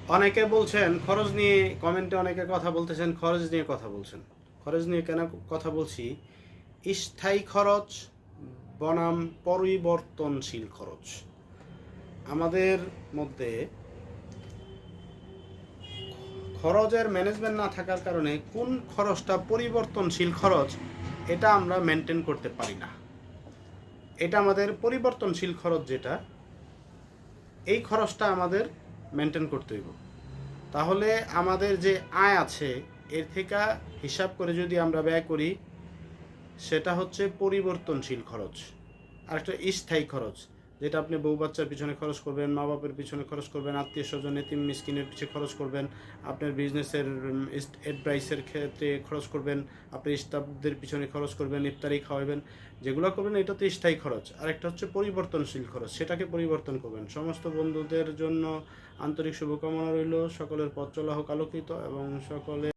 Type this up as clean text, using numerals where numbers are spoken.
অনেকে বলছেন খরচ নিয়ে, কমেন্টে অনেকে কথা বলতেছেন, খরচ নিয়ে কথা বলছেন। খরচ নিয়ে কেন কথা বলছি? স্থায়ী খরচ বনাম পরিবর্তনশীল খরচ। আমাদের মধ্যে খরচের ম্যানেজমেন্ট না থাকার কারণে কোন খরচটা পরিবর্তনশীল খরচ এটা আমরা মেনটেন করতে পারি না। এটা আমাদের পরিবর্তনশীল খরচ যেটা, এই খরচটা আমাদের মেনটেন করতে হইব। তাহলে আমাদের যে আয় আছে এর থেকে হিসাব করে যদি আমরা ব্যয় করি, সেটা হচ্ছে পরিবর্তনশীল খরচ। আর একটা স্থায়ী খরচ, যেটা আপনি বউ বাচ্চার পিছনে খরচ করবেন, মা বাপের পিছনে খরচ করবেন, আত্মীয় স্বজন এতিম মিসকিনের পিছনে খরচ করবেন, আপনার বিজনেসের অ্যাডভাইসের ক্ষেত্রে খরচ করবেন, আপনি স্টাফদের পিছনে খরচ করবেন, ইফতারি খাওয়াবেন, যেগুলো করবেন এটা তো স্থায়ী খরচ। আর একটা হচ্ছে পরিবর্তনশীল খরচ, সেটাকে পরিবর্তন করবেন। সমস্ত বন্ধুদের জন্য আন্তরিক শুভকামনা রইল। সকলের পথ চলা হোক আলোকিত এবং সকলে